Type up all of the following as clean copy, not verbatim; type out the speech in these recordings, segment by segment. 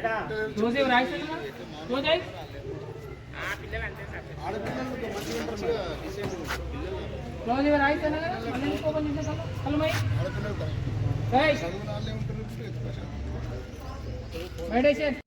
రోజు రాయిస్తాను రోజు రోజు రాయిస్తాను కదా మళ్ళీ ఓపెన్ చేసేసాను hello meditation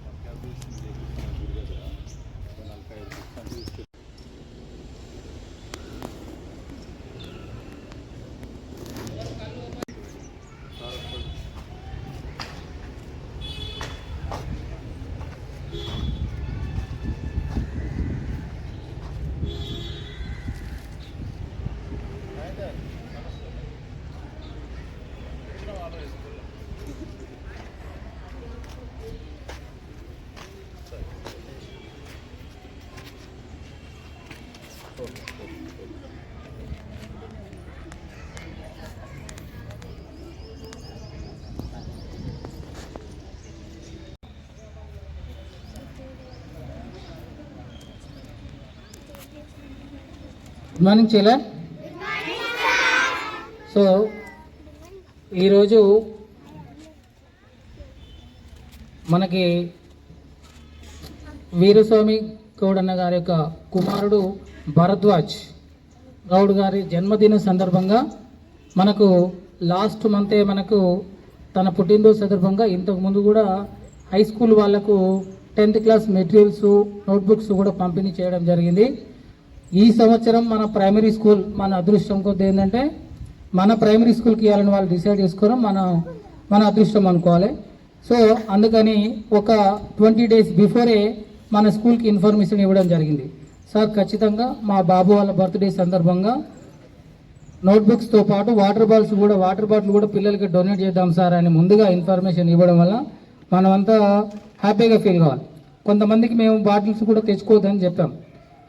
good morning children. So ఈరోజు మనకి వీరస్వామి గౌడ్ అన్న గారి యొక్క కుమారుడు భరద్వాజ్ గౌడ్ గారి జన్మదిన సందర్భంగా మనకు లాస్ట్ మంతే మనకు తన పుట్టినరోజు సందర్భంగా ఇంతకుముందు కూడా హై స్కూల్ వాళ్ళకు 10th క్లాస్ మెటీరియల్స్ నోట్బుక్స్ కూడా పంపిణీ చేయడం జరిగింది. ఈ సంవత్సరం మన ప్రైమరీ స్కూల్ మన అదృష్టం కొద్ది ఏంటంటే మన ప్రైమరీ స్కూల్కి ఇవ్వాలని వాళ్ళు డిసైడ్ చేసుకోవడం మన అదృష్టం అనుకోవాలి. సో అందుకని ఒక 20 days బిఫోరే మన స్కూల్కి ఇన్ఫర్మేషన్ ఇవ్వడం జరిగింది. సార్ ఖచ్చితంగా మా బాబు వాళ్ళ బర్త్డే సందర్భంగా నోట్బుక్స్తో పాటు వాటర్ బాటిల్ కూడా పిల్లలకి డొనేట్ చేద్దాం సార్ అని ముందుగా ఇన్ఫర్మేషన్ ఇవ్వడం వల్ల మనమంతా హ్యాపీగా ఫీల్ కావాలి. కొంతమందికి మేము బాటిల్స్ కూడా తెచ్చుకోవద్దని చెప్పాం,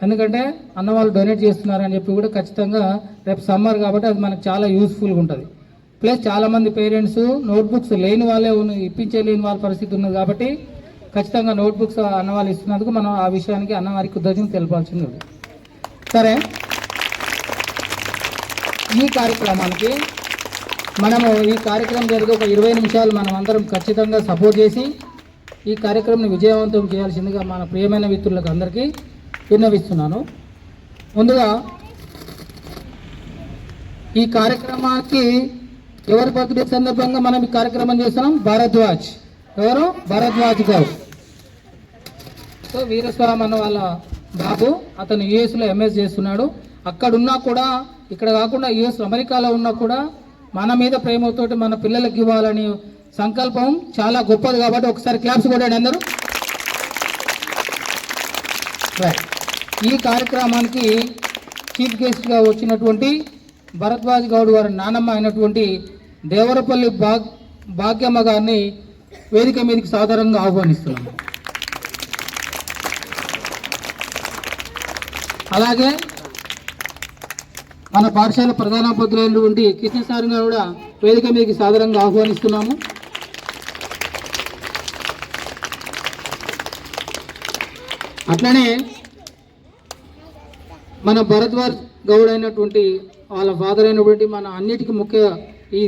ఎందుకంటే అన్న వాళ్ళు డొనేట్ చేస్తున్నారని చెప్పి కూడా ఖచ్చితంగా రేపు సమ్మర్ కాబట్టి అది మనకు చాలా యూస్ఫుల్గా ఉంటుంది. ప్లస్ చాలామంది పేరెంట్స్ నోట్బుక్స్ లేని వాళ్ళే ఇప్పించలేని వాళ్ళ పరిస్థితి ఉన్నది కాబట్టి ఖచ్చితంగా నోట్బుక్స్ అన్నవాళ్ళు ఇస్తున్నందుకు మనం ఆ విషయానికి అన్నవారికి కృతజ్ఞతలు తెలపాల్సింది ఉంది. సరే, ఈ కార్యక్రమానికి ఈ కార్యక్రమం జరిగే ఒక 20 నిమిషాలు మనం అందరం ఖచ్చితంగా సపోర్ట్ చేసి ఈ కార్యక్రమాన్ని విజయవంతం చేయాల్సిందిగా మన ప్రియమైన మిత్రులకు అందరికీ విన్నవిస్తున్నాను. ముందుగా ఈ కార్యక్రమానికి ఎవరి బర్త్డే సందర్భంగా మనం ఈ కార్యక్రమం చేస్తున్నాం? భరద్వాజ్. ఎవరు? భరద్వాజ్ గౌడ్. సో వీరస్వామి అన్న వాళ్ళ బాబు, అతను యుఎస్లో ఎంఎస్ చేస్తున్నాడు. అక్కడున్నా కూడా, ఇక్కడ కాకుండా యుఎస్ అమెరికాలో ఉన్నా కూడా మన మీద ప్రేమతోటి మన పిల్లలకి ఇవ్వాలని సంకల్పం చాలా గొప్పది. కాబట్టి ఒకసారి క్లాప్స్ కొట్టండి అందరూ. రైట్. ఈ కార్యక్రమానికి చీఫ్ గెస్ట్గా వచ్చినటువంటి భరద్వాజ్ గౌడ్ గారి నానమ్మ అయినటువంటి దేవరపల్లి భాగ్యమ్మ గారిని వేదిక మీదకి సాధారణంగా ఆహ్వానిస్తున్నాము. అలాగే మన పాఠశాల ప్రధానోపాధ్యాయులైనటువంటి కృష్ణ సార్ గారు కూడా వేదిక మీదకి సాధారణంగా ఆహ్వానిస్తున్నాము. అట్లనే మన భరద్వాజ్ గౌడ్ అయినటువంటి వాళ్ళ ఫాదర్ అయినటువంటి మన అన్నిటికీ ముఖ్య ఈ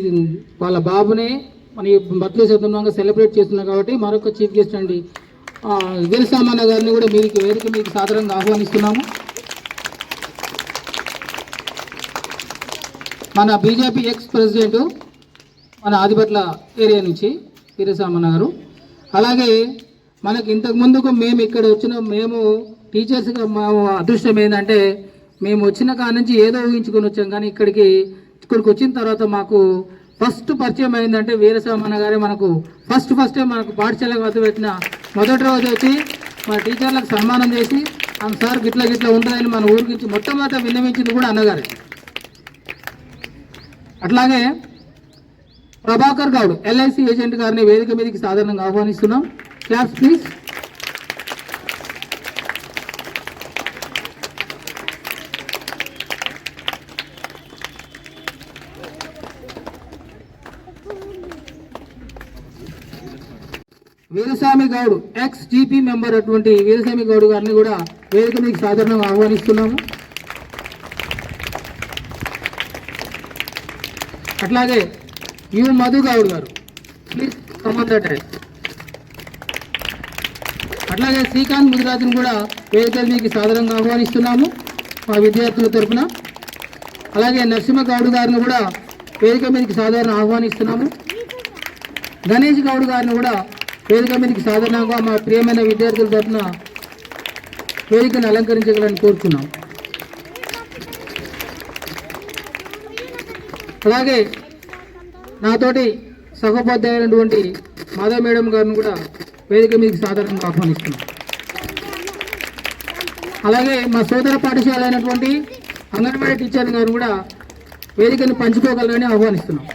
వాళ్ళ బాబునే మన బర్త్డే సందర్భంగా సెలబ్రేట్ చేస్తున్నాం కాబట్టి మరొక చీఫ్ గెస్ట్ అండి వీరస్వామి గారిని కూడా వేదిక మీకు సాధారణంగా ఆహ్వానిస్తున్నాము. మన బీజేపీ ఎక్స్ ప్రెసిడెంట్ మన ఆదిపట్ల ఏరియా నుంచి వీరస్వామి గారు. అలాగే మనకి ఇంతకు ముందుకు మేము ఇక్కడ మేము టీచర్స్గా మా అదృష్టం ఏంటంటే మేము వచ్చిన కాడ నుంచి ఏదో ఊహించుకొని వచ్చాం, కానీ ఇక్కడికి వచ్చిన తర్వాత మాకు ఫస్ట్ పరిచయం అయిందంటే వీరస్వామి గారే మనకు ఫస్టే మనకు పాఠశాలకు వద్ద పెట్టిన మొదటి రోజు వచ్చి మన టీచర్లకు సన్మానం చేసి సార్ గిట్లా ఉంటుందని మన ఊరికి నుంచి మొట్టమొదట విన్నవించింది కూడా అన్నగారే. అట్లాగే ప్రభాకర్ గౌడ్ ఎల్ఐసి ఏజెంట్ గారిని వేదిక మీదకి సాధారణంగా ఆహ్వానిస్తున్నాం. Claps please. Veeraswamy Goud X GP member అటువంటి వీరస్వామి గౌడ్ గారిని కూడా వేదిక మీకు సాధారణంగా ఆహ్వానిస్తున్నాము. అట్లాగే యు మధు గౌడ్ గారు please come on the dais. అట్లాగే శ్రీకాంత్ ముదిరాజును కూడా వేదిక మీదకి సాదరంగా ఆహ్వానిస్తున్నాము మా విద్యార్థుల తరఫున. అలాగే నరసింహ గౌడ్ గారిని కూడా వేదిక మీదకి సాధారణ ఆహ్వానిస్తున్నాము. గణేష్ గౌడ్ గారిని కూడా వేదిక మీదకి సాధారణంగా మా ప్రియమైన విద్యార్థుల తరఫున వేదికను అలంకరించగలని కోరుతున్నాం. అలాగే నాతోటి సహోపాధ్యాయులైనటువంటి మాధవ్ మేడం గారిని కూడా వేదిక మీదకి సాధారణంగా ఆహ్వానిస్తున్నాం. అలాగే మా సోదర పాఠశాల అయినటువంటి అంగన్వాడీ టీచర్ గారు కూడా వేదికను పంచుకోగలరని ఆహ్వానిస్తున్నాం.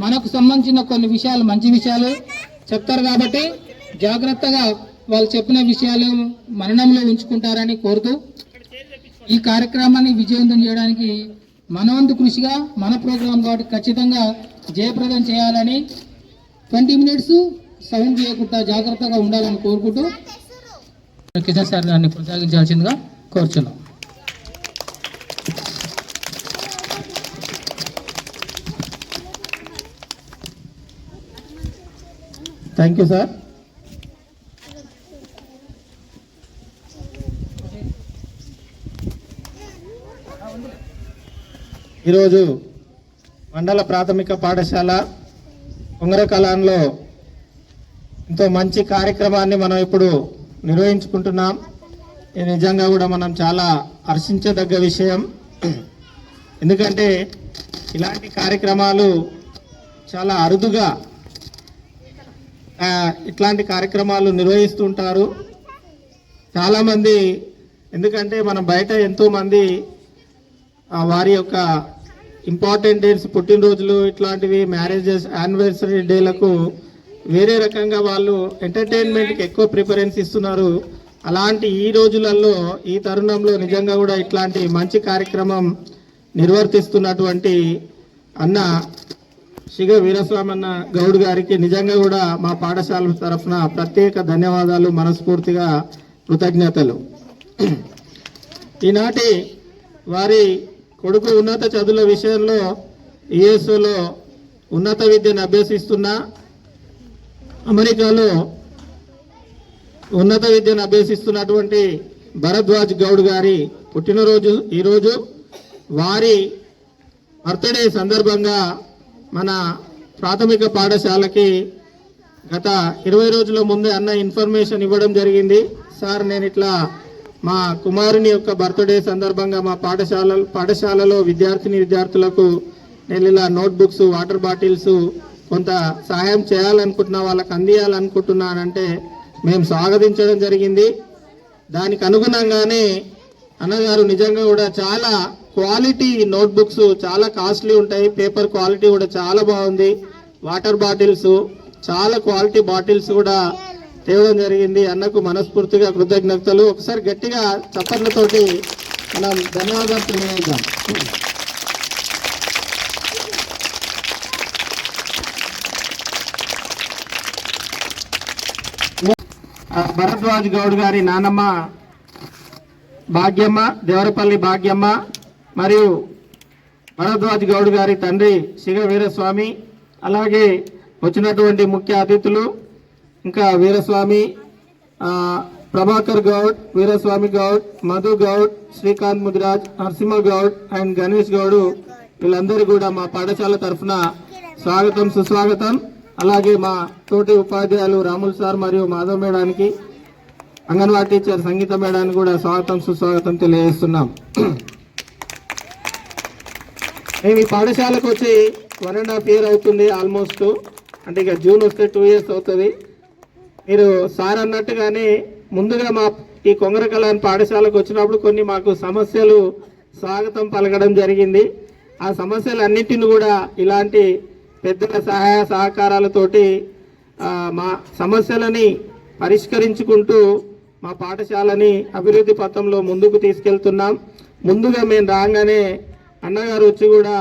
మనకు సంబంధించిన కొన్ని విషయాలు మంచి విషయాలు చెప్తారు కాబట్టి జాగ్రత్తగా వాళ్ళు చెప్పిన విషయాలు మననంలో ఉంచుకుంటారని కోరుతూ ఈ కార్యక్రమాన్ని విజయవంతం చేయడానికి మనవంతు కృషిగా మన ప్రోగ్రాం కాబట్టి ఖచ్చితంగా జయప్రదం చేయాలని 20 మినిట్స్ సౌండ్ చేయకుండా జాగ్రత్తగా ఉండాలని కోరుకుంటూ కిషన్ సార్ గారిని కొనసాగించాల్సిందిగా కోరుచున్నాం. Thank you sir. ఈరోజు మండల ప్రాథమిక పాఠశాల ఉంగరకలాన్లో ఎంతో మంచి కార్యక్రమాన్ని మనం ఇప్పుడు నిర్వహించుకుంటున్నాం. ఇది నిజంగా కూడా మనం చాలా హర్షించదగ్గ విషయం. ఎందుకంటే ఇలాంటి కార్యక్రమాలు చాలా అరుదుగా ఇట్లాంటి కార్యక్రమాలు నిర్వహిస్తుంటారు చాలామంది. ఎందుకంటే మనం బయట ఎంతోమంది వారి యొక్క ఇంపార్టెంట్ డేట్స్, పుట్టినరోజులు, ఇట్లాంటివి మ్యారేజెస్, యానివర్సరీ డేలకు వేరే రకంగా వాళ్ళు ఎంటర్టైన్మెంట్కి ఎక్కువ ప్రిఫరెన్స్ ఇస్తున్నారు. అలాంటి ఈ రోజులలో, ఈ తరుణంలో నిజంగా కూడా ఇట్లాంటి మంచి కార్యక్రమం నిర్వర్తిస్తున్నటువంటి అన్న శిగ వీరస్వామన్న గౌడ్ గారికి నిజంగా కూడా మా పాఠశాల తరఫున ప్రత్యేక ధన్యవాదాలు, మనస్ఫూర్తిగా కృతజ్ఞతలు. ఈనాటి వారి కొడుకు ఉన్నత చదువుల విషయంలో యుఎస్ఓలో ఉన్నత విద్యను అభ్యసిస్తున్న, అమెరికాలో ఉన్నత విద్యను అభ్యసిస్తున్నటువంటి భరద్వాజ్ గౌడ్ గారి పుట్టినరోజు ఈరోజు. వారి బర్త్డే సందర్భంగా మన ప్రాథమిక పాఠశాలకి గత 20 రోజుల ముందే అన్న ఇన్ఫర్మేషన్ ఇవ్వడం జరిగింది. సార్, నేను ఇట్లా మా కుమారుని యొక్క బర్త్డే సందర్భంగా మా పాఠశాలలో విద్యార్థులకు నేను ఇలా నోట్బుక్స్, వాటర్ బాటిల్స్ కొంత సహాయం చేయాలనుకుంటున్నా, వాళ్ళకి అందియాలనుకుంటున్నానంటే మేము స్వాగతించడం జరిగింది. దానికి అనుగుణంగానే అన్నగారు నిజంగా కూడా చాలా క్వాలిటీ నోట్బుక్స్, చాలా కాస్ట్లీ ఉంటాయి, పేపర్ క్వాలిటీ కూడా చాలా బాగుంది, వాటర్ బాటిల్స్, చాలా క్వాలిటీ బాటిల్స్ కూడా తేవడం జరిగింది. అన్నకు మనస్ఫూర్తిగా కృతజ్ఞతలు. ఒకసారి గట్టిగా చప్పట్లతోటి మనం ధన్యవాదాలు తెలియజేద్దాం. భరద్వాజ్ గౌడ్ గారి నానమ్మ భాగ్యమ్మ, దేవరపల్లి భాగ్యమ్మ, మరియు భరద్వాజ్ గౌడ్ గారి తండ్రి శిగ వీరస్వామి, అలాగే వచ్చినటువంటి ముఖ్య అతిథులు ఇంకా వీరస్వామి, ప్రభాకర్ గౌడ్, వీరస్వామి గౌడ్, మధు గౌడ్, శ్రీకాంత్ ముదిరాజ్, నరసింహ గౌడ్ అండ్ గణేష్ గౌడ్, వీళ్ళందరూ కూడా మా పాఠశాల తరఫున స్వాగతం, సుస్వాగతం. అలాగే మా తోటి ఉపాధ్యాయులు రాముల్ సార్ మరియు మాధవ్ మేడానికి, అంగన్వాడీ టీచర్ సంగీత మేడానికి కూడా స్వాగతం, సుస్వాగతం తెలియజేస్తున్నాం. మేము ఈ పాఠశాలకు వచ్చి 1.5 year అవుతుంది ఆల్మోస్ట్. అంటే ఇక జూన్ వస్తే 2 years అవుతుంది. మీరు సార్ అన్నట్టుగానే ముందుగా మా ఈ కొంగరకలాన్ పాఠశాలకు వచ్చినప్పుడు కొన్ని మాకు సమస్యలు స్వాగతం పలకడం జరిగింది. ఆ సమస్యలన్నింటిని కూడా ఇలాంటి పెద్దల సహాయ సహకారాలతోటి మా సమస్యలని పరిష్కరించుకుంటూ మా పాఠశాలని అభివృద్ధి పథంలో ముందుకు తీసుకెళ్తున్నాం. ముందుగా మేము రాగానే అన్నగారు వచ్చి కూడా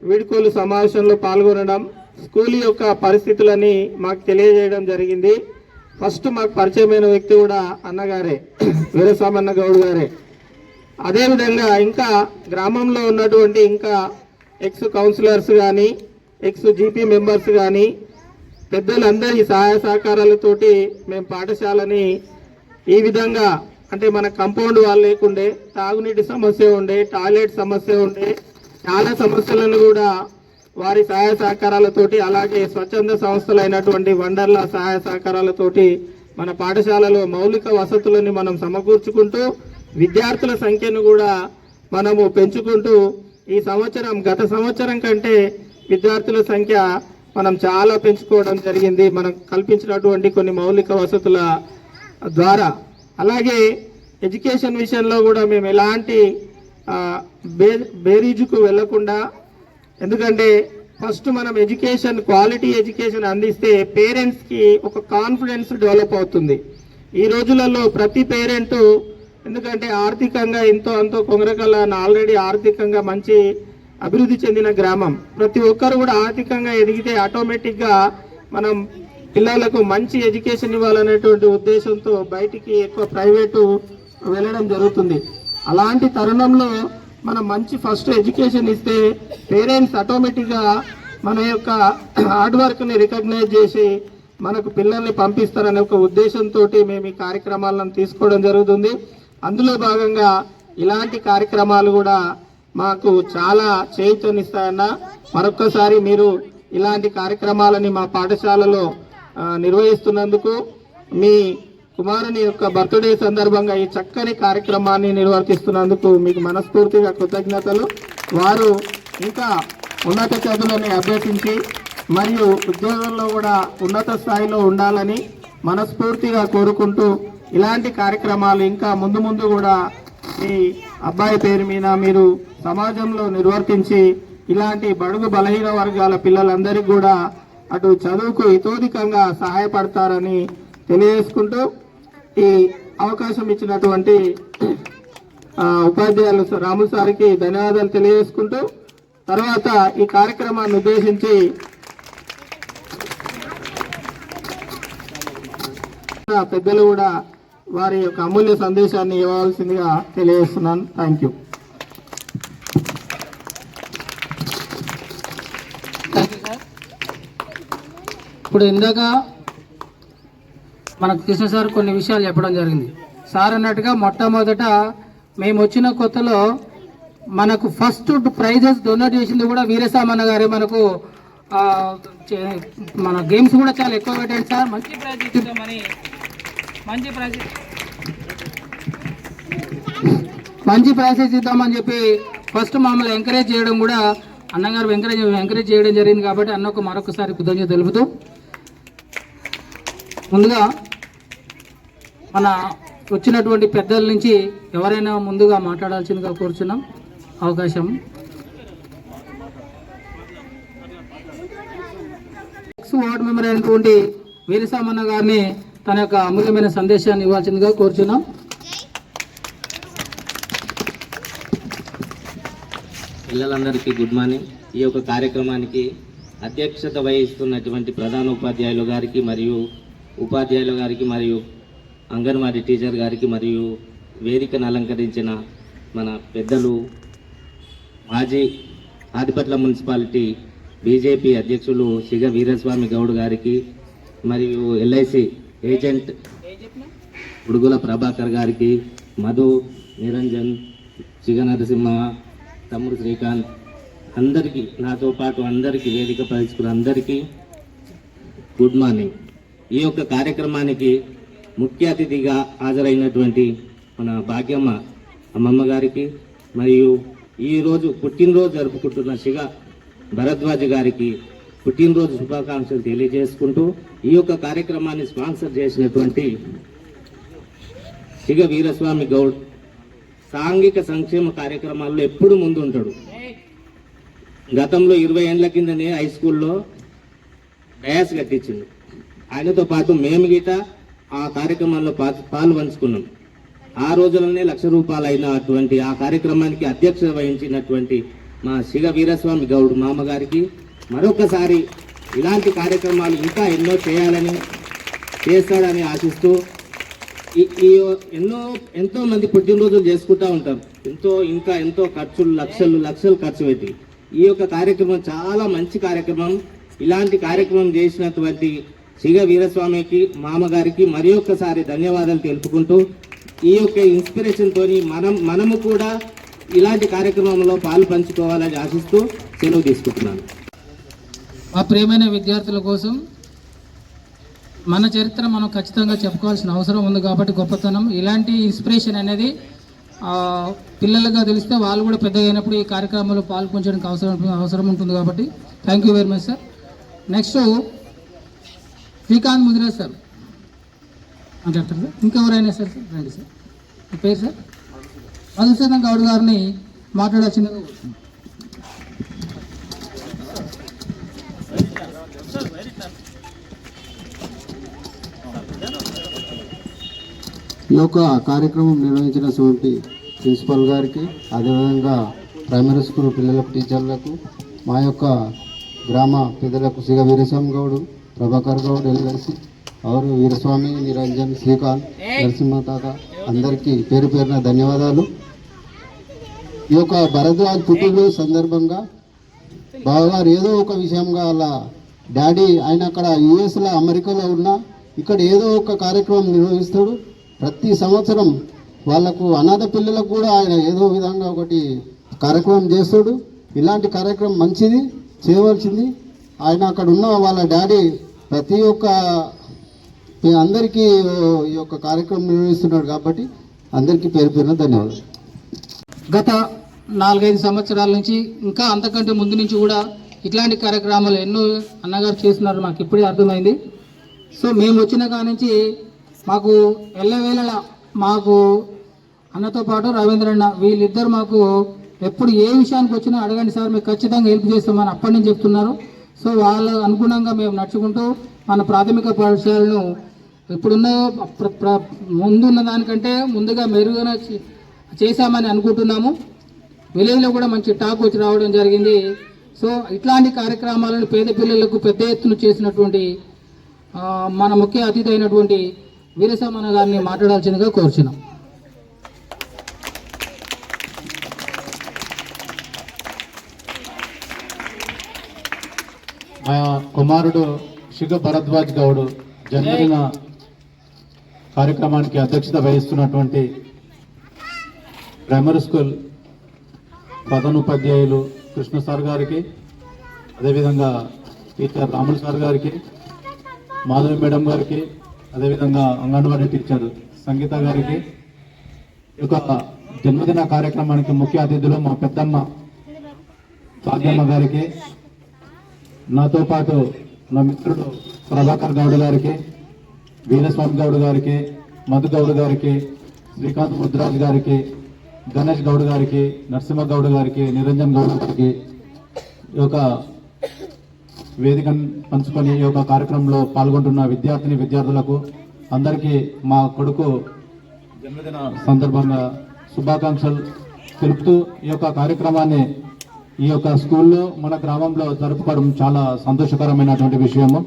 వీడ్కోలు సమావేశంలో పాల్గొనడం, స్కూల్ యొక్క పరిస్థితులని మాకు తెలియజేయడం జరిగింది. ఫస్ట్ మాకు పరిచయమైన వ్యక్తి కూడా అన్నగారే, వీరస్వామన్న గౌడ్ గారే. అదేవిధంగా ఇంకా గ్రామంలో ఉన్నటువంటి ఇంకా ఎక్స్ కౌన్సిలర్స్ కానీ ఎక్స్ జీపీ మెంబర్స్ కానీ పెద్దలందరి సహాయ సహకారాలతోటి మేము పాఠశాలని ఈ విధంగా అంటే మన కాంపౌండ్ వాళ్ళు లేకుండే, తాగునీటి సమస్య ఉండే, టాయిలెట్ సమస్య ఉండే, చాలా సమస్యలను కూడా వారి సహాయ సహకారాలతోటి అలాగే స్వచ్ఛంద సంస్థలైనటువంటి వండర్ల సహాయ సహకారాలతోటి మన పాఠశాలలో మౌలిక వసతులని మనం సమకూర్చుకుంటూ విద్యార్థుల సంఖ్యను కూడా మనము పెంచుకుంటూ ఈ సంవత్సరం గత సంవత్సరం కంటే విద్యార్థుల సంఖ్య మనం చాలా పెంచుకోవడం జరిగింది మనం కల్పించినటువంటి కొన్ని మౌలిక వసతుల ద్వారా. అలాగే ఎడ్యుకేషన్ విషయంలో కూడా మేము ఎలాంటి బేరీజుకు వెళ్లకుండా, ఎందుకంటే ఫస్ట్ మనం ఎడ్యుకేషన్ క్వాలిటీ ఎడ్యుకేషన్ అందిస్తే పేరెంట్స్కి ఒక కాన్ఫిడెన్స్ డెవలప్ అవుతుంది. ఈ రోజులలో ప్రతి పేరెంట్ ఎందుకంటే ఆర్థికంగా ఎంతో అంతో కొంగరకల్ల ఆల్రెడీ ఆర్థికంగా మంచి అభివృద్ధి చెందిన గ్రామం. ప్రతి ఒక్కరు కూడా ఆర్థికంగా ఎదిగితే ఆటోమేటిక్గా మనం పిల్లలకు మంచి ఎడ్యుకేషన్ ఇవ్వాలనేటువంటి ఉద్దేశంతో బయటికి ఎక్కువ ప్రైవేటు వెళ్ళడం జరుగుతుంది. అలాంటి తరుణంలో మనం మంచి ఫస్ట్ ఎడ్యుకేషన్ ఇస్తే పేరెంట్స్ ఆటోమేటిక్గా మన యొక్క హార్డ్ వర్క్ని రికగ్నైజ్ చేసి మనకు పిల్లల్ని పంపిస్తారనే ఒక ఉద్దేశంతో మేము ఈ కార్యక్రమాలను తీసుకోవడం జరుగుతుంది. అందులో భాగంగా ఇలాంటి కార్యక్రమాలు కూడా మాకు చాలా చేయూతనిస్తాయన్న. మరొక్కసారి మీరు ఇలాంటి కార్యక్రమాలని మా పాఠశాలలో నిర్వహిస్తున్నందుకు, మీ కుమారుని యొక్క బర్త్డే సందర్భంగా ఈ చక్కని కార్యక్రమాన్ని నిర్వర్తిస్తున్నందుకు మీకు మనస్ఫూర్తిగా కృతజ్ఞతలు. వారు ఇంకా ఉన్నత చదువులని అభ్యసించి మరియు ఉద్యోగంలో కూడా ఉన్నత స్థాయిలో ఉండాలని మనస్ఫూర్తిగా కోరుకుంటూ ఇలాంటి కార్యక్రమాలు ఇంకా ముందు ముందు కూడా మీ అబ్బాయి పేరు మీద మీరు సమాజంలో నిర్వర్తించి ఇలాంటి బడుగు బలహీన వర్గాల పిల్లలందరికీ కూడా అటు చదువుకు ఇతోధికంగా సహాయపడతారని తెలియజేసుకుంటూ ఈ అవకాశం ఇచ్చినటువంటి ఉపాధ్యాయులు రాములు సార్కి ధన్యవాదాలు తెలియజేసుకుంటూ తర్వాత ఈ కార్యక్రమాన్ని ఉద్దేశించి పెద్దలు కూడా వారి యొక్క అమూల్య సందేశాన్ని ఇవ్వాల్సిందిగా తెలియజేస్తున్నాను. Thank you. ఇప్పుడు ఇందాక మనకు కృష్ణ సార్ కొన్ని విషయాలు చెప్పడం జరిగింది. సార్ అన్నట్టుగా మొట్టమొదట మేము వచ్చిన కొత్తలో మనకు ఫస్ట్ ప్రైజెస్ డొనేట్ చేసింది కూడా వీరసామన్న గారే. మనకు మన గేమ్స్ కూడా చాలా ఎక్కువ పెట్టండి సార్, మంచి ప్రైజ్ ఇద్దామని మంచి ప్రైజెస్ ఇద్దామని చెప్పి ఫస్ట్ మమ్మల్ని ఎంకరేజ్ చేయడం కూడా అన్నగారు ఎంకరేజ్ చేయడం జరిగింది. కాబట్టి అన్నకు మరొకసారి కృతజ్ఞత తెలుపుతూ ముందుగా మన వచ్చినటువంటి పెద్దల నుంచి ఎవరైనా ముందుగా మాట్లాడాల్సిందిగా కోరుచున్నాం. అవకాశం వార్డు మెంబర్ అయినటువంటి వీరసామన్న గారిని తన యొక్క అమూల్యమైన సందేశాన్ని ఇవ్వాల్సిందిగా కోరుచున్నాం. పిల్లలందరికీ గుడ్ మార్నింగ్. ఈ యొక్క కార్యక్రమానికి అధ్యక్షత వహిస్తున్నటువంటి ప్రధాన ఉపాధ్యాయులు గారికి మరియు ఉపాధ్యాయులు గారికి మరియు అంగన్వాడీ టీచర్ గారికి మరియు వేదికను అలంకరించిన మన పెద్దలు మాజీ ఆదిపట్ల మున్సిపాలిటీ బీజేపీ అధ్యక్షులు సిగ వీరస్వామి గౌడ్ గారికి మరియు ఎల్ఐసి ఏజెంట్ ఉడుగుల ప్రభాకర్ గారికి, మధు, నిరంజన్, సిగ నరసింహ, తమ్ముడు శ్రీకాంత్, అందరికీ నాతో పాటు అందరికీ వేదిక పరిచుకున్న అందరికీ గుడ్ మార్నింగ్. ఈ యొక్క కార్యక్రమానికి ముఖ్య అతిథిగా హాజరైనటువంటి మన భాగ్యమ్మ అమ్మమ్మ గారికి మరియు ఈరోజు పుట్టినరోజు జరుపుకుంటున్న శిగ భరద్వాజ్ గారికి పుట్టినరోజు శుభాకాంక్షలు తెలియజేసుకుంటూ ఈ యొక్క కార్యక్రమాన్ని స్పాన్సర్ చేసినటువంటి శిగ వీరస్వామి గౌడ్ సాంఘిక సంక్షేమ కార్యక్రమాల్లో ఎప్పుడు ముందు ఉంటాడు. గతంలో 20 ఏళ్ల కిందనే హై స్కూల్లో డయాస్ కట్టించింది. ఆయనతో పాటు మేము గీత ఆ కార్యక్రమాల్లో పాలు పంచుకున్నాం. ఆ రోజులనే ₹1,00,000 అయినటువంటి ఆ కార్యక్రమానికి అధ్యక్షత వహించినటువంటి మా శిగ వీరస్వామి గౌడ్ మామగారికి మరొకసారి ఇలాంటి కార్యక్రమాలు ఇంకా ఎన్నో చేయాలని చేస్తాడని ఆశిస్తూ ఎంతో మంది పుట్టినరోజులు చేసుకుంటూ ఉంటారు. ఎంతో ఖర్చులు లక్షలు ఖర్చు పెట్టి ఈ యొక్క కార్యక్రమం చాలా మంచి కార్యక్రమం. ఇలాంటి కార్యక్రమం చేసినటువంటి సిగ వీరస్వామికి మామగారికి మరి ఒక్కసారి ధన్యవాదాలు తెలుపుకుంటూ ఈ యొక్క ఇన్స్పిరేషన్ తోని మనము కూడా ఇలాంటి కార్యక్రమంలో పాలు పంచుకోవాలని ఆశిస్తూ సెలవు తీసుకుంటున్నాను. మా ప్రియమైన విద్యార్థుల కోసం మన చరిత్ర మనం ఖచ్చితంగా చెప్పుకోవాల్సిన అవసరం ఉంది కాబట్టి గొప్పతనం ఇలాంటి ఇన్స్పిరేషన్ అనేది పిల్లలుగా తెలిస్తే వాళ్ళు కూడా పెద్దగా అయినప్పుడు ఈ కార్యక్రమంలో పాల్పంచడానికి అవసరం ఉంటుంది కాబట్టి thank you very much sir. Next Srikanth Mudiraj sir మాట్లాడతారు సార్. ఇంకెవరైనా సార్ రండి సార్. మీ పేరు సార్? మధుసూదన్ గౌడ్ గారిని మాట్లాడాల్సిందిగా కోరుతున్నాను. ఈ యొక్క కార్యక్రమం నిర్వహించినటువంటి ప్రిన్సిపల్ గారికి, అదేవిధంగా ప్రైమరీ స్కూల్ పిల్లలకు, టీచర్లకు, మా యొక్క గ్రామ పెద్దలకు సిగ వీరస్వామి గౌడ్, ప్రభాకర్ గౌడ్, ఎల్ఎల్సి और వీరస్వామి, నిరంజన్, శ్రీకాంత్, నరసింహ తాత అందరికీ పేరు పేరున ధన్యవాదాలు. ఈ యొక్క భరద్వాజ్ పుట్టినరోజు సందర్భంగా బావగారు ఏదో ఒక విషయంగా అలా డాడీ ఆయన అక్కడ యుఎస్లో అమెరికాలో ఉన్నా ఇక్కడ ఏదో ఒక కార్యక్రమం నిర్వహిస్తాడు. ప్రతి సంవత్సరం వాళ్ళకు అనాథ పిల్లలకు కూడా ఆయన ఏదో విధంగా ఒకటి కార్యక్రమం చేస్తాడు. ఇలాంటి కార్యక్రమం మంచిది, చేయవలసింది. ఆయన అక్కడ ఉన్న వాళ్ళ డాడీ ప్రతి ఒక్క అందరికీ ఈ యొక్క కార్యక్రమం నిర్వహిస్తున్నాడు కాబట్టి అందరికీ పేరు పేరున ధన్యవాదాలు. గత 4-5 సంవత్సరాల నుంచి ఇంకా అంతకంటే ముందు నుంచి కూడా ఇట్లాంటి కార్యక్రమాలు ఎన్నో అన్నగారు చేస్తున్నారు, మాకు ఇప్పుడే అర్థమైంది. సో మేము వచ్చిన కాడ నుంచి మాకు ఎల్లవేళలా మాకు అన్నతో పాటు రవీంద్రన్న వీళ్ళిద్దరు మాకు ఎప్పుడు ఏ విషయానికి వచ్చినా అడగండి సార్, మీకు ఖచ్చితంగా హెల్ప్ చేస్తామని అప్పటి నుంచి చెప్తున్నారు. సో వాళ్ళ అనుగుణంగా మేము నడుచుకుంటూ మన ప్రాథమిక పాఠశాలను ఇప్పుడున్న ముందున్న దానికంటే ముందుగా మెరుగైన చేశామని అనుకుంటున్నాము. విలేజ్లో కూడా మంచి టాక్ వచ్చి రావడం జరిగింది. సో ఇట్లాంటి కార్యక్రమాలను పేద పిల్లలకు పెద్ద ఎత్తున చేసినటువంటి మన ముఖ్య అతిథి అయినటువంటి వీరస్వామి గారిని మాట్లాడాల్సిందిగా కోరుచున్నాం. మా కుమారుడు శిగ భరద్వాజ్ గౌడ్ జన్మదిన కార్యక్రమానికి అధ్యక్షత వహిస్తున్నటువంటి ప్రైమరీ స్కూల్ ప్రధానోపాధ్యాయులు కృష్ణ సార్ గారికి, అదేవిధంగా టీచర్ రాములు సార్ గారికి, మాధవి మేడం గారికి, అదేవిధంగా అంగన్వాడీ టీచర్ సంగీత గారికి, ఈ యొక్క జన్మదిన కార్యక్రమానికి ముఖ్య అతిథులు మా పెద్దమ్మ భాగ్యమ్మ గారికి, నాతో పాటు నా మిత్రుడు ప్రభాకర్ గౌడ్ గారికి, వీరస్వామి గౌడ్ గారికి, మధు గౌడ్ గారికి, శ్రీకాంత్ ముద్రాజ్ గారికి, గణేష్ గౌడ్ గారికి, నరసింహ గౌడ్ గారికి, నిరంజన్ గౌడ్ గారికి ఈ యొక్క వేదికను పంచుకొని ఈ యొక్క కార్యక్రమంలో పాల్గొంటున్న విద్యార్థులకు అందరికీ మా కొడుకు జన్మదిన సందర్భంగా శుభాకాంక్షలు తెలుపుతూ ఈ యొక్క కార్యక్రమాన్ని ఈ యొక్క స్కూల్లో మన గ్రామంలో జరుపుకోవడం చాలా సంతోషకరమైనటువంటి విషయము.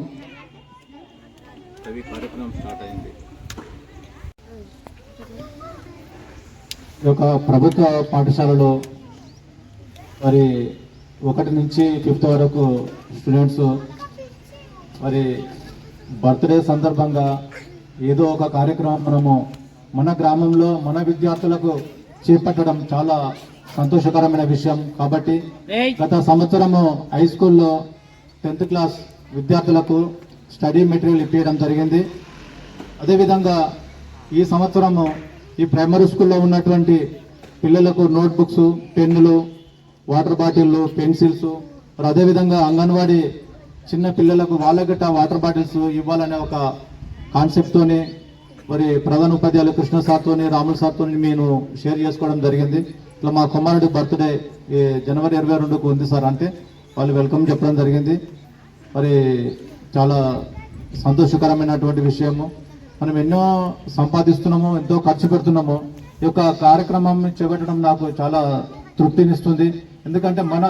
ఈ యొక్క ప్రభుత్వ పాఠశాలలో మరి 1 నుంచి 5th వరకు స్టూడెంట్స్ మరి బర్త్డే సందర్భంగా ఏదో ఒక కార్యక్రమం మనము మన గ్రామంలో మన విద్యార్థులకు చేపట్టడం చాలా సంతోషకరమైన విషయం. కాబట్టి గత సంవత్సరము హై స్కూల్లో 10th క్లాస్ విద్యార్థులకు స్టడీ మెటీరియల్ ఇప్పించడం జరిగింది. అదేవిధంగా ఈ సంవత్సరము ఈ ప్రైమరీ స్కూల్లో ఉన్నటువంటి పిల్లలకు నోట్బుక్స్, పెన్నులు, వాటర్ బాటిళ్ళు, పెన్సిల్స్, మరి అదేవిధంగా అంగన్వాడీ చిన్న పిల్లలకు వాళ్ళగట్ట వాటర్ బాటిల్స్ ఇవ్వాలనే ఒక కాన్సెప్ట్తోనే మరి ప్రధాన ఉపాధ్యాయులు కృష్ణ సార్తోని, రాముల సార్తోని నేను షేర్ చేసుకోవడం జరిగింది. ఇట్లా మా కుమారుడి బర్త్డే జనవరి 22కు ఉంది సార్ అంటే వాళ్ళు వెల్కమ్ చెప్పడం జరిగింది. మరి చాలా సంతోషకరమైనటువంటి విషయము. మనం ఎన్నో సంపాదిస్తున్నాము, ఎంతో ఖర్చు పెడుతున్నాము. ఈ యొక్క కార్యక్రమం చేపట్టడం నాకు చాలా తృప్తినిస్తుంది. ఎందుకంటే మన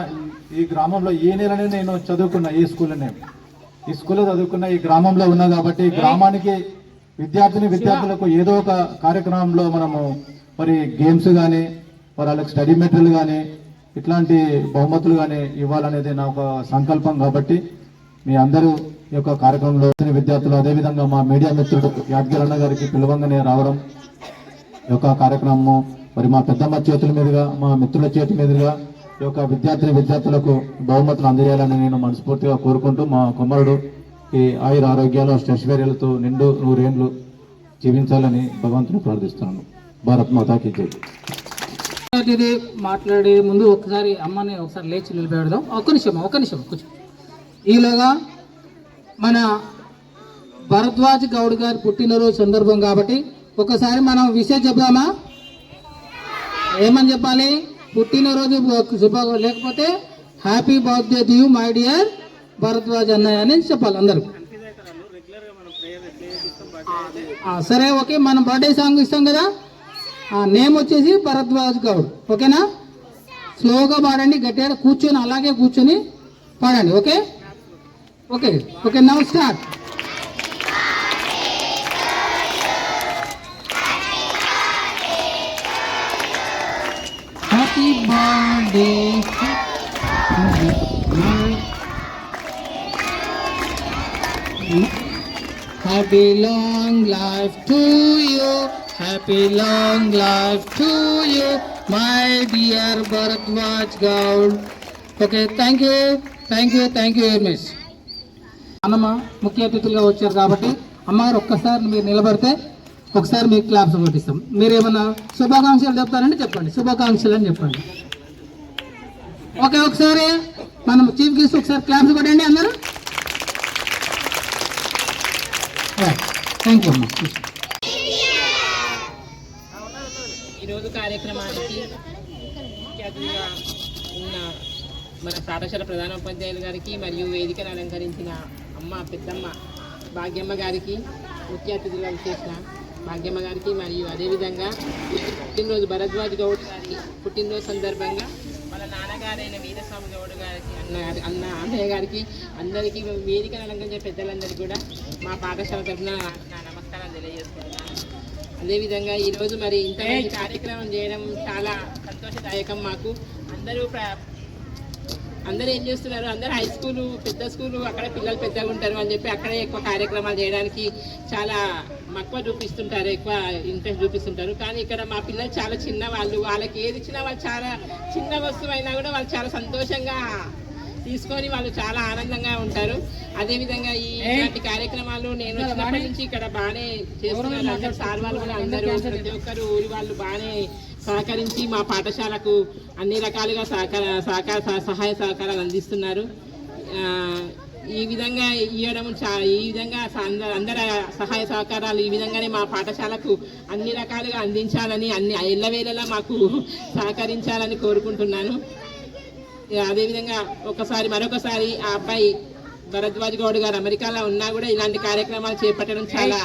ఈ గ్రామంలో ఈ నెలనే నేను చదువుకున్న ఈ స్కూల్లో చదువుకున్న ఈ గ్రామంలో ఉన్నా కాబట్టి గ్రామానికి విద్యార్థులకు ఏదో ఒక కార్యక్రమంలో మనము మరి గేమ్స్ కానీ, మరి వాళ్ళకి స్టడీ మెటీరియల్ కానీ, ఇట్లాంటి బహుమతులు కానీ ఇవ్వాలనేది నా ఒక సంకల్పం. కాబట్టి మీ అందరూ ఈ యొక్క కార్యక్రమంలో విద్యార్థులు, అదేవిధంగా మా మీడియా మిత్రుడు యాదగిరన్న గారికి పిలవంగానే రావడం, ఈ యొక్క కార్యక్రమము మరి మా పెద్దమ్మ చేతుల మీదుగా, మా మిత్రుల చేతుల మీదుగా ఈ యొక్క విద్యార్థులకు బహుమతులు అందజేయాలని నేను మనస్ఫూర్తిగా కోరుకుంటూ, మా కుమారుడు ఈ ఆయుర ఆరోగ్యాలు అష్టైశ్వర్యాలతో నిండు 100 ఏళ్ళు జీవించాలని భగవంతుని ప్రార్థిస్తున్నాను. భారత్ మాతాకి జై. ఇది మాట్లాడే ముందు ఒకసారి అమ్మని ఒకసారి లేచి నిలబెడదాం. ఒక్క నిమిషం కూర్చో. ఈలోగా మన భరద్వాజ్ గౌడ్ గారి పుట్టినరోజు సందర్భం కాబట్టి ఒకసారి మనం విషయం చెప్దామా? ఏమని చెప్పాలి? పుట్టినరోజు లేకపోతే happy birthday to you my dear Bharadwaj అన్నయ్య అని చెప్పాలి అందరూ. సరే, ఓకే. మనం బర్త్డే సాంగ్ ఇస్తాం కదా, నేమ్ వచ్చేసి భరద్వాజ్ గౌడ్. ఓకేనా? స్లోగా పాడండి, గట్టిగా కూర్చొని అలాగే కూర్చొని పాడండి. Okay okay okay now start. Happy birthday happy long life to you, happy long life to you my dear Bharadwaj Goud. Okay, thank you very much. Annamma ముఖ్య అతిథులుగా వచ్చారు కాబట్టి అమ్మగారు ఒక్కసారి మీరు నిలబడితే ఒకసారి మీకు క్లాప్స్ కొట్టిస్తాం. మీరు ఏమన్నా శుభాకాంక్షలు చెప్తారంటే చెప్పండి, శుభాకాంక్షలు అని చెప్పండి. ఓకే, ఒకసారి మనం చీఫ్ గెస్ట్ ఒకసారి క్లాప్స్ కొట్టండి అందరూ. థ్యాంక్ యూ అమ్మ. ఈరోజు కార్యక్రమానికి ముఖ్య అతిథిగా ఉన్న మన పాఠశాల ప్రధానోపాధ్యాయులు గారికి మరియు వేదికను అలంకరించిన అమ్మ పెద్దమ్మ భాగ్యమ్మ గారికి, ముఖ్య అతిథులుగా చేసిన భాగ్యమ్మ గారికి, మరియు అదేవిధంగా పుట్టినరోజు భరద్వాజ్ గౌడ్ గారి పుట్టినరోజు సందర్భంగా వాళ్ళ నాన్నగారైన వీరస్వామి గౌడ్ గారికి, అన్నయ్య గారికి, అందరికీ వేదికను అలంకరించే పెద్దలందరికీ కూడా మా పాఠశాల తరఫున నా నమస్కారం తెలియజేస్తున్నాను. అదేవిధంగా ఈరోజు మరి ఇంత మంచి కార్యక్రమం చేయడం చాలా సంతోషదాయకం మాకు. అందరూ ఏం చేస్తున్నారు, అందరూ హై స్కూలు, పెద్ద స్కూలు, అక్కడ పిల్లలు పెద్దగా ఉంటారు అని చెప్పి అక్కడే ఎక్కువ కార్యక్రమాలు చేయడానికి చాలా మక్కువ చూపిస్తుంటారు, ఎక్కువ ఇంట్రెస్ట్ చూపిస్తుంటారు. కానీ ఇక్కడ మా పిల్లలు చాలా చిన్న వాళ్ళు, వాళ్ళకి ఏది ఇచ్చినా వాళ్ళు చాలా చిన్న వస్తువు అయినా కూడా వాళ్ళు చాలా సంతోషంగా తీసుకొని వాళ్ళు చాలా ఆనందంగా ఉంటారు. అదేవిధంగా ఇలాంటి కార్యక్రమాలు నేను వచ్చినప్పటి నుంచి ఇక్కడ బాగానే చేస్తున్నారు. అందరూ సార్ వాళ్ళు కూడా అందరూ ప్రతి ఒక్కరు ఊరి వాళ్ళు బాగానే సహకరించి మా పాఠశాలకు అన్ని రకాలుగా సహాయ సహకారాలు అందిస్తున్నారు. ఈ విధంగా ఇవ్వడం ఈ విధంగా అందరి సహాయ సహకారాలు ఈ విధంగానే మా పాఠశాలకు అన్ని రకాలుగా అందించాలని, అన్ని ఎల్లవేళలా మాకు సహకరించాలని కోరుకుంటున్నాను. అదేవిధంగా మరొకసారి ఆ అబ్బాయి భరద్వాజ్ గౌడ్ గారు అమెరికాలో ఉన్నా కూడా ఇలాంటి కార్యక్రమాలు చేపట్టడం చాలా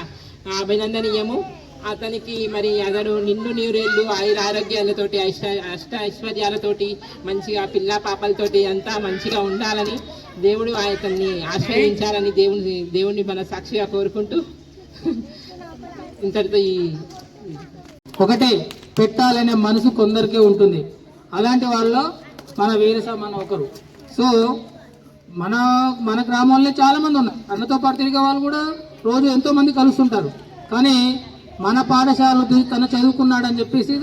అభినందనీయము. అతనికి మరి అతడు నిండు నూరేళ్ళు ఆరోగ్యాలతోటి అష్ట ఐశ్వర్యాలతోటి మంచిగా పిల్ల పాపలతోటి అంతా మంచిగా ఉండాలని దేవుడు అతన్ని ఆశ్రయించాలని దేవుణ్ణి మన సాక్షిగా కోరుకుంటూ ఇంతటితో ఒకటే పెట్టాలనే మనసు కొందరికే ఉంటుంది. అలాంటి వాళ్ళలో మన వీరస్వామి ఒకరు. సో మన గ్రామంలో చాలా మంది ఉన్నారు, అన్నతో పాటు తిరిగే వాళ్ళు కూడా రోజు ఎంతో మంది కలుస్తుంటారు. కానీ మన పాఠశాలకు తను చదువుకున్నాడని చెప్పేసి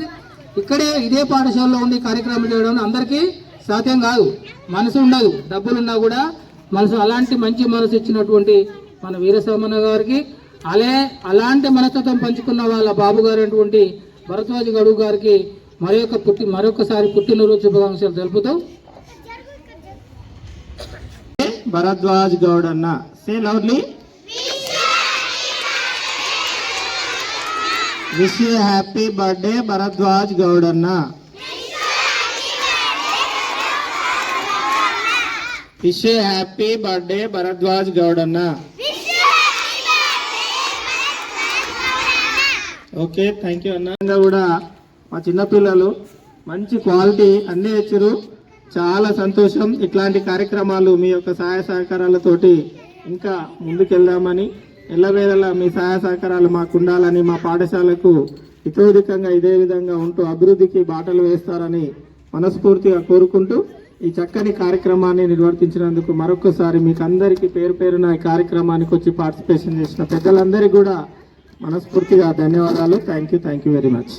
ఇదే పాఠశాలలో ఉండి కార్యక్రమం చేయడం అందరికీ సాధ్యం కాదు. మనసు ఉండదు, డబ్బులున్నా కూడా మనసు. అలాంటి మంచి మనసు ఇచ్చినటువంటి మన వీరస్వామి గారికి, అలాంటి మనస్తత్వం పంచుకున్న వాళ్ళ బాబు గారు అటువంటి భరద్వాజ్ గౌడ్ గారికి మరొకసారి పుట్టినరోజు శుభాకాంక్షలు తెలుపుతూ, భరద్వాజ్ గౌడ్ అన్న say loudly wish you happy birthday Bharadwaj Goud అన్న. Wish you happy birthday Bharadwaj Goud అన్న. ఓకే, థ్యాంక్ యూ అన్న. కూడా మా చిన్నపిల్లలు మంచి క్వాలిటీ అన్నీ ఇచ్చారు, చాలా సంతోషం. ఇట్లాంటి కార్యక్రమాలు మీ యొక్క సహాయ సహకారాలతోటి ఇంకా ముందుకెళ్దామని, ఎల్లవేళలా మీ సహాయ సహకారాలు మాకు ఉండాలని, మా పాఠశాలకు ఇతోధికంగా ఇదే విధంగా ఉంటూ అభివృద్ధికి బాటలు వేస్తారని మనస్ఫూర్తిగా కోరుకుంటూ ఈ చక్కని కార్యక్రమాన్ని నిర్వర్తించినందుకు మరొకసారి మీకు అందరికీ పేరు పేరున ఈ కార్యక్రమానికి వచ్చి పార్టిసిపేషన్ చేసిన పెద్దలందరికీ కూడా మనస్ఫూర్తిగా ధన్యవాదాలు. Thank you very much.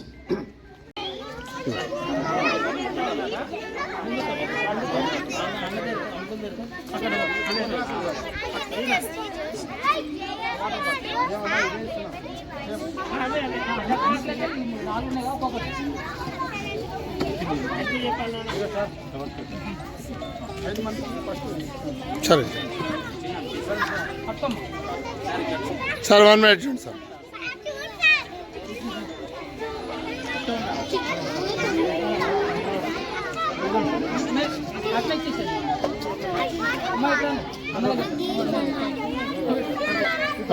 సరే సార్ 1 మినిట్ చూడండి సార్.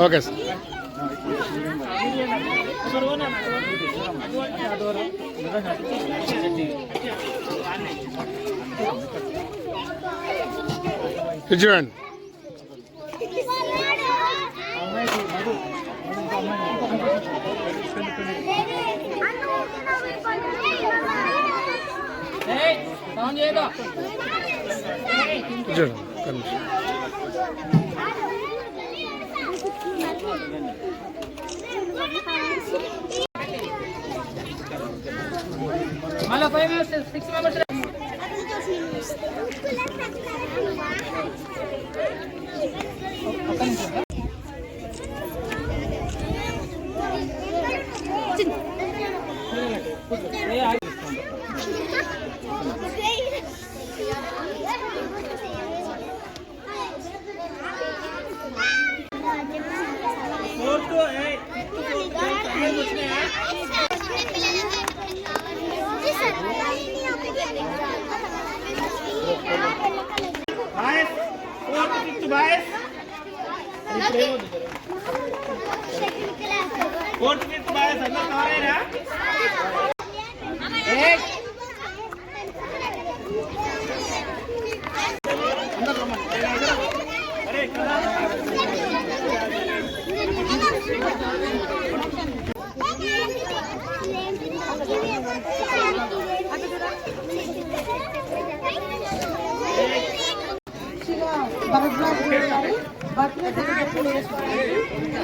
Okay sir. ఇది చూడండి. చూడండి మళ్ళీ 5 మెంబర్స్ 6 మెంబర్స్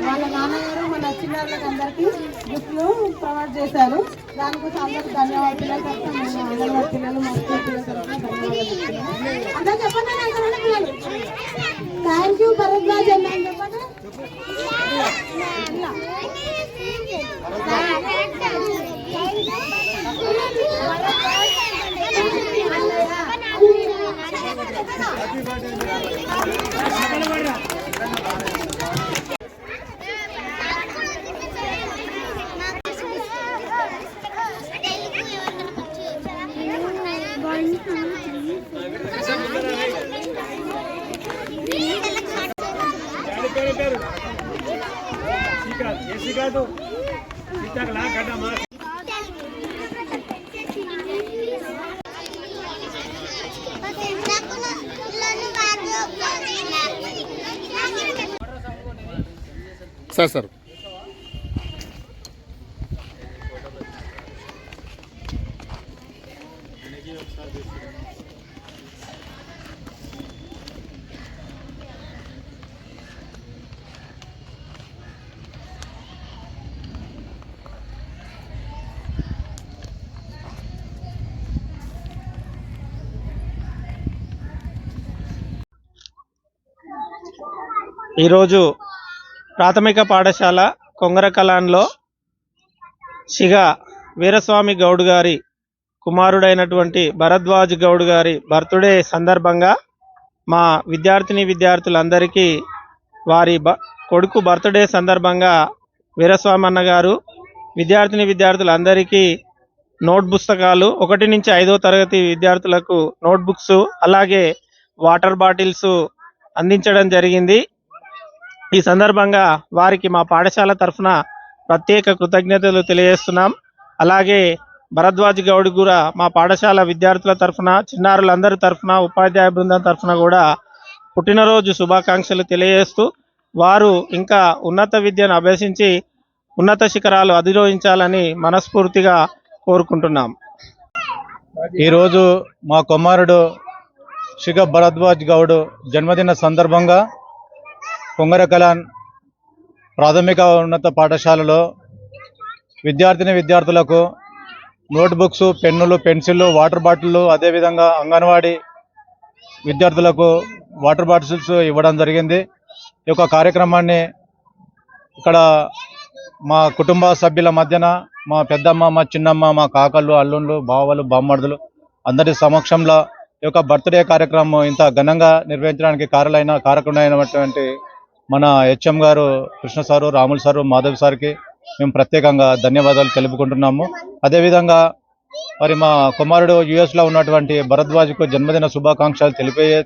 వాళ్ళ నాన్నగారు మన చిన్నారులకు అందరికీ గిఫ్ట్లు ప్రొవైడ్ చేశారు. దానికోసం అందరికి ధన్యవాదాలు. పిల్లల తరఫున మేము అంగన్వాడీ పిల్లలు మా స్కూల్ పిల్లల తరఫున ధన్యవాదాలు. అందరూ చెప్పండి. థ్యాంక్ యూ భరద్వాజ్ అన్న చెప్పండి. సార్ ఈరోజు ప్రాథమిక పాఠశాల కొంగరకలాన్లో శిగా వీరస్వామి గౌడ్ గారి కుమారుడైనటువంటి భరద్వాజ్ గౌడ్ గారి బర్త్డే సందర్భంగా మా విద్యార్థులందరికీ వారి కొడుకు బర్త్డే సందర్భంగా వీరస్వామి అన్న గారు విద్యార్థులందరికీ నోట్ పుస్తకాలు 1 నుంచి 5వ తరగతి విద్యార్థులకు నోట్బుక్స్ అలాగే వాటర్ బాటిల్స్ అందించడం జరిగింది. ఈ సందర్భంగా వారికి మా పాఠశాల తరఫున ప్రత్యేక కృతజ్ఞతలు తెలియజేస్తున్నాం. అలాగే భరద్వాజ్ గౌడ్ కూడా మా పాఠశాల విద్యార్థుల తరఫున చిన్నారులందరి తరఫున ఉపాధ్యాయ బృందం తరఫున కూడా పుట్టినరోజు శుభాకాంక్షలు తెలియజేస్తూ వారు ఇంకా ఉన్నత విద్యను అభ్యసించి ఉన్నత శిఖరాలు అధిరోహించాలని మనస్ఫూర్తిగా కోరుకుంటున్నాం. ఈరోజు మా కుమారుడు శిఖ భరద్వాజ్ గౌడ్ జన్మదిన సందర్భంగా కొంగరకలాన్ ప్రాథమిక ఉన్నత పాఠశాలలో విద్యార్థులకు నోట్బుక్స్, పెన్నులు, పెన్సిళ్ళు, వాటర్ బాటిళ్ళు, అదేవిధంగా అంగన్వాడీ విద్యార్థులకు వాటర్ బాటిల్స్ ఇవ్వడం జరిగింది. ఈ యొక్క కార్యక్రమాన్ని ఇక్కడ మా కుటుంబ సభ్యుల మధ్యన మా పెద్దమ్మ, మా చిన్నమ్మ, మా కాకళ్ళు, అల్లుళ్ళు, బావలు, బామ్మర్దులు అందరి సమక్షంలో ఈ యొక్క బర్త్డే కార్యక్రమం ఇంత ఘనంగా నిర్వహించడానికి కారకుడైనటువంటి మన హెచ్ఎం గారు కృష్ణ సారు, రాములు సారు, మాధవ్ సార్కి మేము ప్రత్యేకంగా ధన్యవాదాలు తెలుపుకుంటున్నాము. అదేవిధంగా మరి మా కుమారుడు యుఎస్లో ఉన్నటువంటి భరద్వాజ్కు జన్మదిన శుభాకాంక్షలు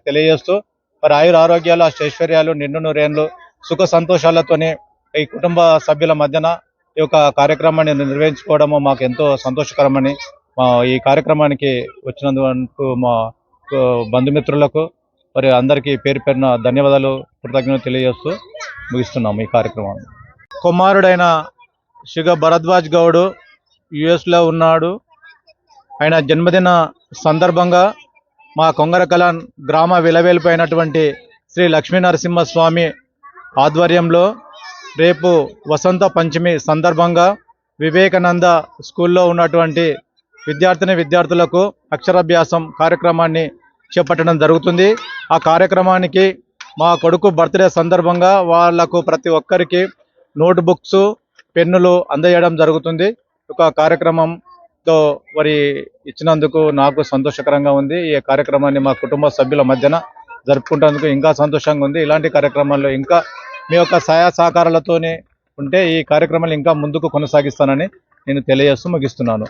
తెలియజేస్తూ మరి ఆయుర ఆరోగ్యాలు, అష్టైశ్వర్యాలు, నిండు నూరేళ్ళు, సుఖ సంతోషాలతోనే ఈ కుటుంబ సభ్యుల మధ్యన ఈ యొక్క కార్యక్రమాన్ని నిర్వహించుకోవడము మాకు ఎంతో సంతోషకరమని ఈ కార్యక్రమానికి వచ్చినందుకు మా బంధుమిత్రులకు మరి అందరికీ పేరు పేరున ధన్యవాదాలు, కృతజ్ఞతలు తెలియజేస్తూ ముగిస్తున్నాము ఈ కార్యక్రమాన్ని. కుమారుడైన శిఖ భరద్వాజ్ గౌడ్ యుఎస్లో ఉన్నాడు. ఆయన జన్మదిన సందర్భంగా మా కొంగరకలాన్ గ్రామ విలవేలిపోయినటువంటి శ్రీ లక్ష్మీనరసింహస్వామి ఆధ్వర్యంలో రేపు వసంత పంచమి సందర్భంగా వివేకానంద స్కూల్లో ఉన్నటువంటి విద్యార్థులకు అక్షరాభ్యాసం కార్యక్రమాన్ని చేపట్టడం జరుగుతుంది. ఆ కార్యక్రమానికి మా కొడుకు బర్త్డే సందర్భంగా వాళ్లకు ప్రతి ఒక్కరికి నోట్బుక్స్, పెన్నులు అందజేయడం జరుగుతుంది. ఒక కార్యక్రమంతో మరి ఇచ్చినందుకు నాకు సంతోషకరంగా ఉంది. ఈ కార్యక్రమాన్ని మా కుటుంబ సభ్యుల మధ్యన జరుపుకుంటేందుకు ఇంకా సంతోషంగా ఉంది. ఇలాంటి కార్యక్రమాల్లో ఇంకా మీ యొక్క సహాయ సహకారాలతోనే ఉంటే ఈ కార్యక్రమాలు ఇంకా ముందుకు కొనసాగిస్తానని నేను తెలియజేస్తూ ముగిస్తున్నాను.